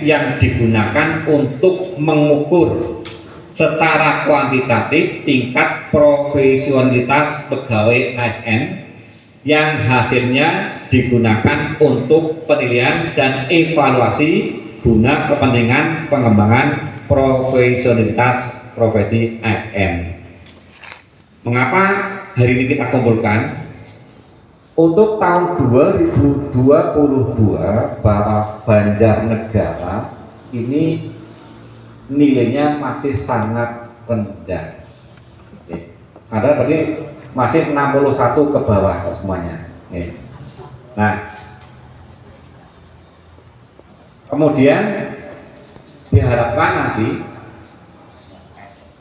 yang digunakan untuk mengukur secara kuantitatif tingkat profesionalitas pegawai ASN yang hasilnya digunakan untuk penilaian dan evaluasi guna kepentingan pengembangan profesionalitas profesi ASN. Mengapa hari ini kita kumpulkan? Untuk tahun 2022 bahwa Banjarnegara ini nilainya masih sangat rendah. Karena tadi masih 61 ke bawah semuanya. Nah, kemudian diharapkan nanti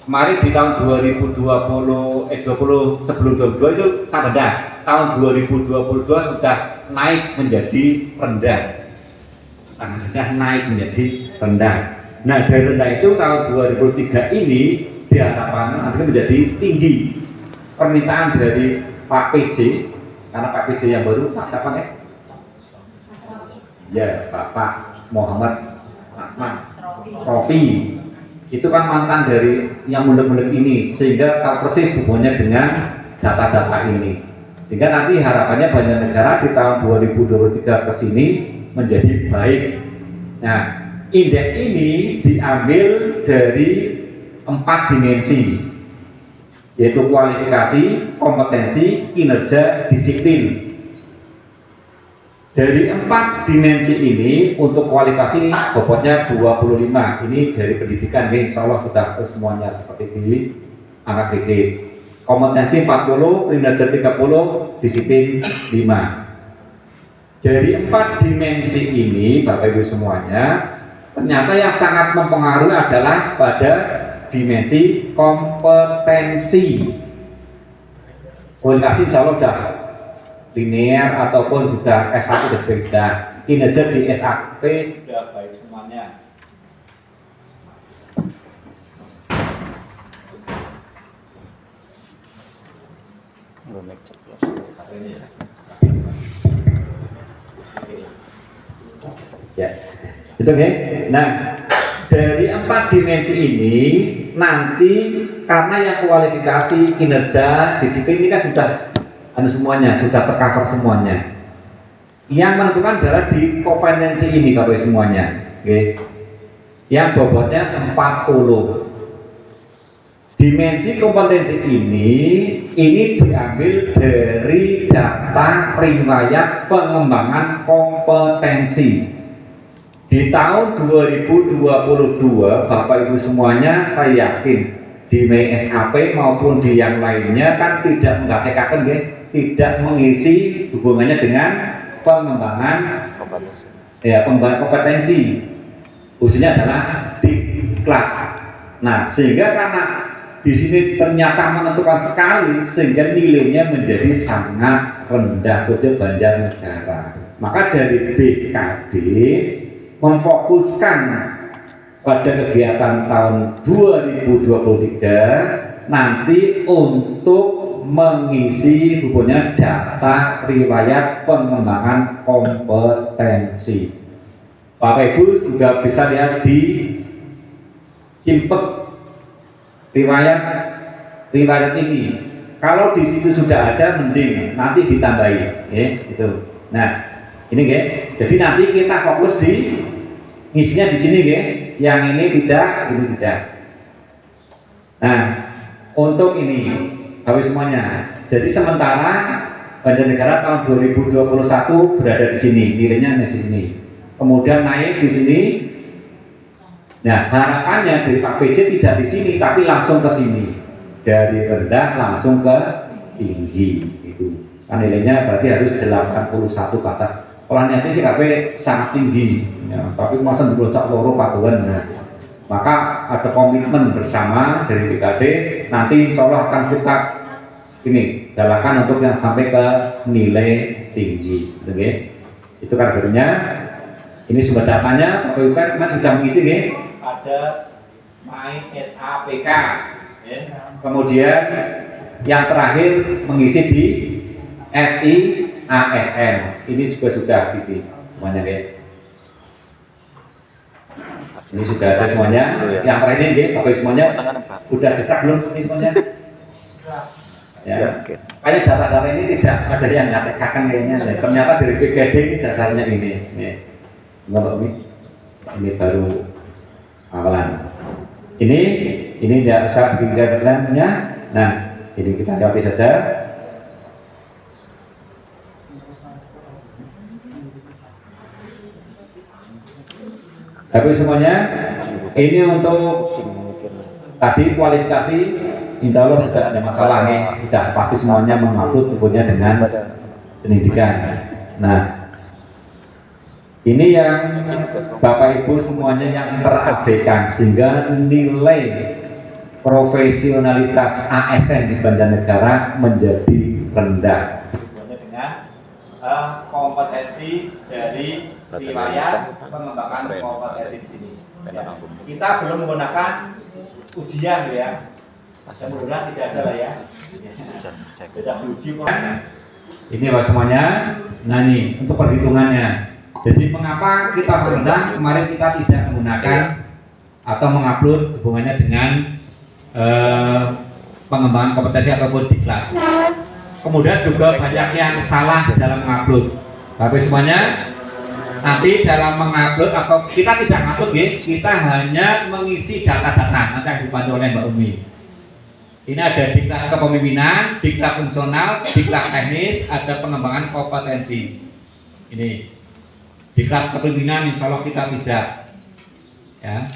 kemarin di tahun 2020 sebelum 2022 itu sangat rendah. Tahun 2022 sudah naik menjadi rendah, sangat rendah naik menjadi rendah. Nah, dari rendah itu tahun 2023 ini diharapkan nanti menjadi tinggi. Permintaan dari Pak PJ, karena Pak PJ yang baru, Pak siapa nih? Ya, Bapak Muhammad Mas Rofi. Itu kan mantan dari yang mulek-mulek ini, sehingga tahu persis hubungannya dengan data-data ini. Sehingga nanti harapannya Banjarnegara di tahun 2023 ke sini menjadi baik. Nah, indeks ini diambil dari 4 dimensi, yaitu kualifikasi, kompetensi, kinerja, disiplin. Dari 4 dimensi ini untuk kualifikasi bobotnya 25. Ini dari pendidikan, insya Allah sudah semuanya seperti di angka kredit. Kompetensi 40, kinerja 30, disiplin 5. Dari 4 dimensi ini, Bapak Ibu semuanya, ternyata yang sangat mempengaruhi adalah pada dimensi kompetensi. Kualifikasi insya Allah sudah linear ataupun sudah S1 sudah, kinerja di SAP sudah baik semuanya. Ya, itu ya. Nah, dari 4 dimensi ini nanti karena yang kualifikasi, kinerja, disiplin ini kan sudah ada semuanya, sudah tercover semuanya. Yang menentukan adalah di kompetensi ini Bapak semuanya, oke. Yang bobotnya 40. Dimensi kompetensi ini diambil dari data riwayat pengembangan kompetensi. Di tahun 2022 Bapak Ibu semuanya, saya yakin di SAP maupun di yang lainnya kan tidak menggatekakan, tidak mengisi hubungannya dengan pengembangan kompetensi, khususnya adalah diklat. Nah, sehingga karena di sini ternyata menentukan sekali, sehingga nilainya menjadi sangat rendah untuk Banjarnegara. Maka dari BKD memfokuskan pada kegiatan tahun 2023 nanti untuk mengisi hubungannya data riwayat pengembangan kompetensi. Bapak Ibu juga bisa lihat di simpek riwayat ini. Kalau di situ sudah ada, mending nanti ditambahi, ya, itu. Nah, ini ya. Jadi nanti kita fokus di ngisinya di sini, ya. Yang ini tidak, ini tidak. Nah, untuk ini habis semuanya. Jadi sementara Banjarnegara tahun 2021 berada di sini, nilainya di sini. Kemudian naik di sini. Nah, harapannya dari Pak PJ tidak di sini, tapi langsung ke sini. Dari rendah langsung ke tinggi. Itu. Kan nilainya berarti harus 81 ke atas. Kalau nanti sih KP sangat tinggi, ya, tapi masa dibocok loro patuan. Nah, maka ada komitmen bersama dari BKD. Nanti insya Allah akan kita ini galakan untuk yang sampai ke nilai tinggi, oke? Itu karakternya. Ini sumber datanya, Bapak Ibu kan sudah mengisi, ya. Ada My SAPK, ya. Kemudian yang terakhir mengisi di SI ASN, ini juga sudah diisi semuanya, ya. Ini sudah ada semuanya. Yang terakhir ini, Bapak semuanya sudah cetak belum ini semuanya? Ya. Kayak data-data ini tidak ada yang nyatakan kayaknya. Ternyata dari PGD ini dasarnya ini. Ini baru awalan. Ini tidak usah dikira-kiranya. Nah, ini kita lewati saja. Tapi semuanya ini untuk tadi kualifikasi, insya Allah tidak ada masalah nih, tidak pasti semuanya mengupload bukunya dengan pendidikan. Nah, ini yang Bapak Ibu semuanya yang terabaikan sehingga nilai profesionalitas ASN di Banjarnegara menjadi rendah. Dengan kompetensi dari riwayat pengembangan kompetensi di sini. Ya. Kita belum menggunakan ujian ya. Mudah-mudahan tidak ada lah ya. Tidak diuji ini apa semuanya. Nah ini untuk perhitungannya. Jadi mengapa kita serendah kemarin kita tidak menggunakan atau mengupload hubungannya dengan pengembangan kompetensi ataupun diklat. Kemudian juga banyak yang salah dalam mengupload. Bapak semuanya nanti dalam mengupload atau kita tidak mengupload ya, kita hanya mengisi data-data nanti akan dibantu oleh Mbak Umi. Ini ada diklat kepemimpinan, diklat fungsional, diklat teknis, ada pengembangan kompetensi. Ini diklat kepemimpinan insya Allah kita tidak ya.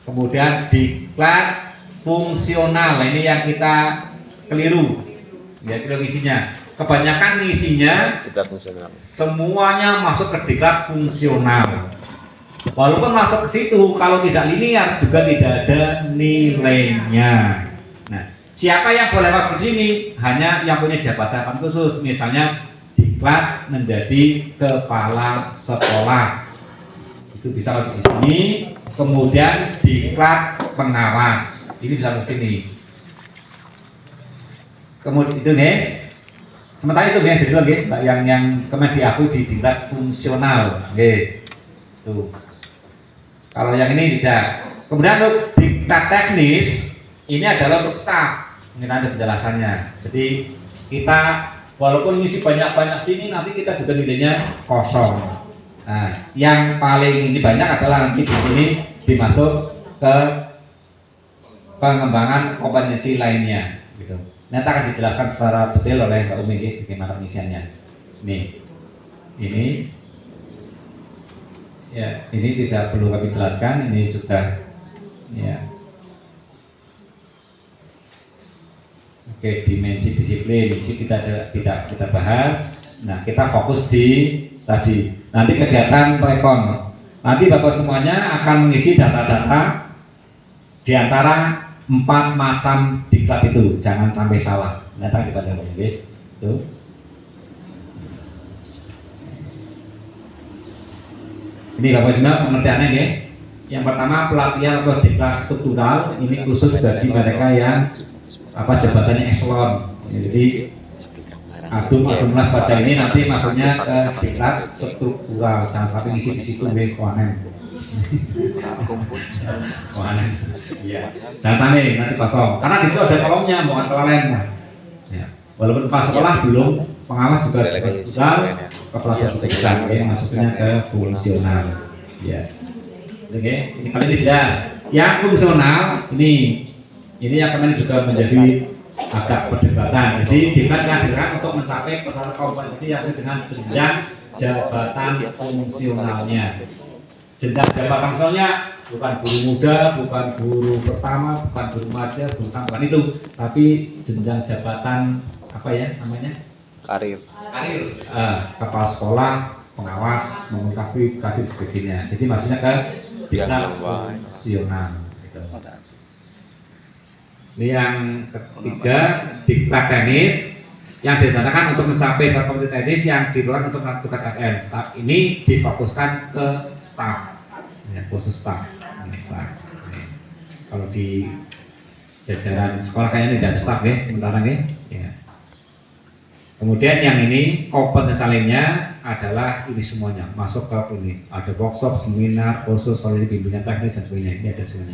Kemudian diklat fungsional ini yang kita keliru ya, keliru isinya. Kebanyakan isinya semuanya masuk ke diklat fungsional. Walaupun masuk ke situ, kalau tidak linear juga tidak ada nilainya. Nah, siapa yang boleh masuk ke sini? Hanya yang punya jabatan khusus, misalnya diklat menjadi kepala sekolah. Itu bisa masuk di sini. Kemudian diklat pengawas. Ini bisa masuk sini. Kemudian itu nih. Sementara itu ya, jadi yang kemarin diakui di diklat fungsional, tuh. Kalau yang ini tidak. Kemudian untuk diklat teknis ini adalah untuk staf. Ini ada penjelasannya. Jadi kita walaupun ngisi banyak-banyak sini, nanti kita juga nilainya kosong. Nah, yang paling ini banyak adalah nanti di sini dimasuk ke pengembangan kompetensi lainnya, gitu. Nanti akan dijelaskan secara detail oleh Mbak Umi bagaimana pengisiannya. Ini ya, ini tidak perlu kami jelaskan, ini sudah ya. Oke, dimensi disiplin ini tidak kita bahas. Nah, kita fokus di tadi. Nanti kegiatan rekon. Nanti Bapak semuanya akan mengisi data-data di antara 4 macam diklat itu, jangan sampai salah. Nanti kita lihat lagi. Tuh. Ini Bapak semua pengertiannya ya. Yang pertama pelatihan atau diklat struktural ini khusus bagi mereka yang jabatannya eselon. Jadi adum-adumlah pada ini nanti masuknya ke diklat struktural. Jangan sampai ngisi di situ koanen. Koanen. Iya. Jangan sampai nanti kosong. Karena di situ ada kolomnya, bukan kelalen. Ya. Walaupun pas sekolah belum, pengawas juga struktural, kepala struktural. Masuknya ke fungsional. Ya. Oke, ini kali ini jelas. Yang fungsional ini yang kemarin juga menjadi agak perdebatan. Jadi diklat dihadirkan untuk mencapai peserta kompetensi yang sesuai dengan jenjang jabatan fungsionalnya. Jenjang jabatan fungsionalnya bukan guru muda, bukan guru pertama, bukan guru remaja, bukan itu, tapi jenjang jabatan apa ya namanya? Karir. Kepala sekolah, pengawas, memungkapi kadit sebagainya. Jadi maksudnya ke diklat fungsional. Ini yang ketiga, diklat teknis yang direncanakan untuk mencapai kompetensi teknis yang diperlukan untuk melakukan ASN. Ini difokuskan ke staf, ya, khusus staf. Kalau di jajaran sekolah kayaknya tidak ada staf ya, sementara nih. Ya. Kemudian yang ini kompetensi lainnya adalah ini semuanya masuk ke ini, ada workshop, seminar, kursus, bimbingan teknis dan sebagainya. Ini ada semuanya.